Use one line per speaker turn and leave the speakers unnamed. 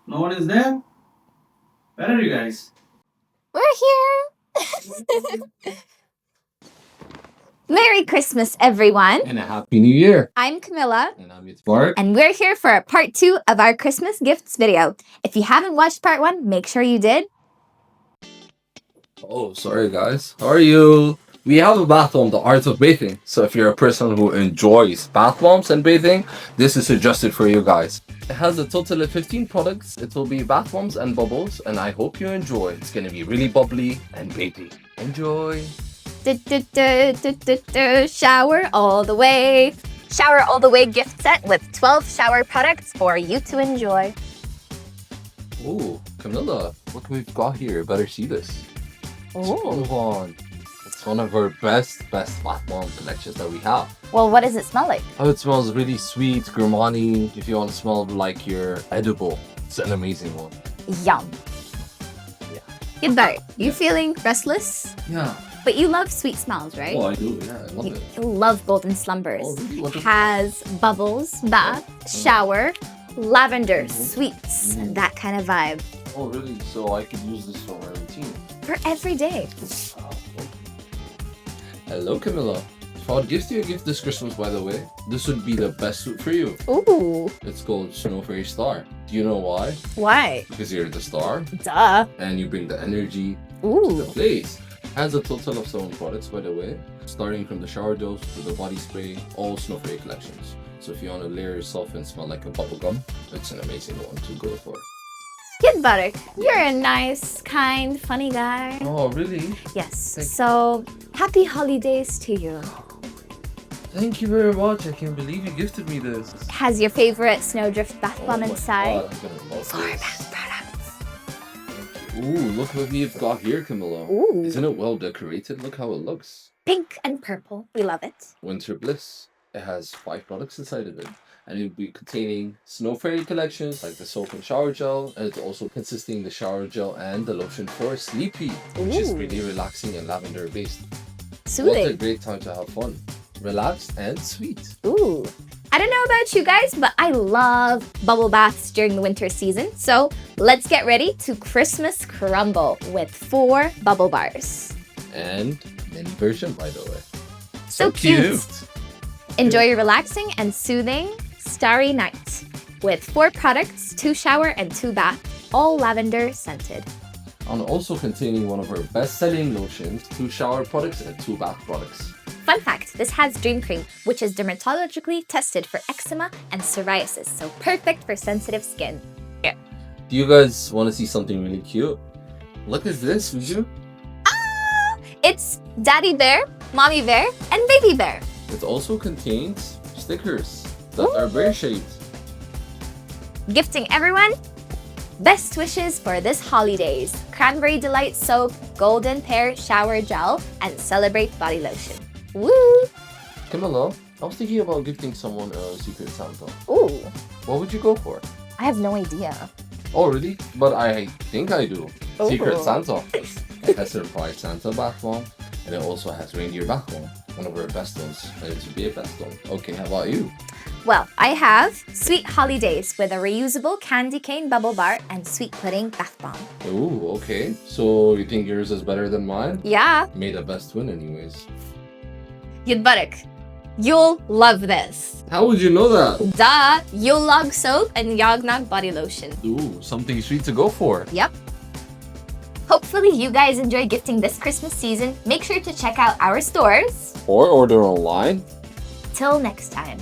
No one is there? Where are you guys?
We're here. Merry Christmas, everyone.
And a Happy New Year.
I'm Camilla.
And I'm Mark.
And we're here for part 2 of our Christmas gifts video. If you haven't watched part 1, make sure you did.
Oh, sorry guys. How are you? We have a bath bomb, the art of bathing. So if you're a person who enjoys bath bombs and bathing, this is suggested for you guys. It has a total of 15 products. It will be bath bombs and bubbles, and I hope you enjoy. It's gonna be really bubbly and bathy. Enjoy.
Shower all the way. Shower all the way gift set with 12 shower products for you to enjoy.
Ooh, Camilla, look what we've got here. Better see this. It's
Ooh.
one. It's one of our best bath bomb collections that we have.
Well, what does it smell like?
Oh, it smells really sweet, gourmand-y. If you want to smell like you're edible, it's an amazing one.
Yum.
Yeah.
Good Bart, you feeling restless?
Yeah.
But you love sweet smells, right?
Oh, I do. Yeah, I love it.
You love Golden Slumbers.
Oh, really? What
It
is-
has bubbles, bath, shower, lavender, sweets, that kind of vibe.
Oh, really? So I could use this for my routine.
For every day.
Oh, okay. Hello, Camilla. If I would gift you a gift this Christmas, by the way, this would be the best suit for you.
Ooh.
It's called Snow Fairy Star. Do you know why?
Why?
Because you're the star,
Duh.
and you bring the energy to the
Ooh.
place. Has a total of 7 products, by the way, starting from the shower gels to the body spray, all Snow Fairy collections. So if you want to layer yourself and smell like a bubblegum, it's an amazing one to go for.
Kid Buttock, you're a nice, kind, funny guy.
Oh, really?
Yes.
Thank-
So, happy holidays to you.
Thank you very much. I can't believe you gifted me this.
Has your favorite Snowdrift bath bomb
Oh my
inside?
God, I'm gonna love
4
this.
bath products.
Ooh, look what we've got here, Camilla.
Ooh.
Isn't it well decorated? Look how it looks.
Pink and purple. We love it.
Winter Bliss. It has 5 products inside of it. And it'll be containing Snow Fairy collections like the soap and shower gel. And it's also consisting the shower gel and the lotion for Sleepy, which is
Ooh.
really relaxing and lavender based. What a
Soothing.
great time to have fun. Relaxed and sweet.
Ooh. I don't know about you guys, but I love bubble baths during the winter season. So let's get ready to Christmas crumble with 4 bubble bars.
And mini version, by the way.
So cute. Enjoy your relaxing and soothing starry night with 4 products, 2 shower and 2 bath, all lavender scented.
And also containing one of our best-selling lotions, 2 shower products and 2 bath products.
Fun fact, this has Dream Cream, which is dermatologically tested for eczema and psoriasis, so perfect for sensitive skin.
Do you guys want to see something really cute? Look at this, would you?
It's Daddy Bear, Mommy Bear, and Baby Bear.
It also contains stickers that are bear shaped.
Gifting everyone best wishes for this holidays. Cranberry Delight Soap, Golden Pear Shower Gel, and Celebrate Body Lotion. Woo!
Camilla, I was thinking about gifting someone a Secret Santa.
Ooh,
What would you go for?
I have no idea.
Oh, really? But I think I do. Secret
Ooh.
Santa. It has Surprise Santa bath bomb, and it also has Reindeer bath bomb. One of our best ones, and it should be a best one. Okay, how about you?
Well, I have Sweet Holidays with a reusable candy cane bubble bar and sweet pudding bath bomb.
Ooh, okay. So you think yours is better than mine?
Yeah,
May the best win anyways.
Yud Buttock, you'll love this.
How would you know that?
Duh, Yule Log Soap and Yognog Body Lotion.
Ooh, something sweet to go for.
Yep. Hopefully you guys enjoy gifting this Christmas season. Make sure to check out our stores.
Or order online.
Till next time.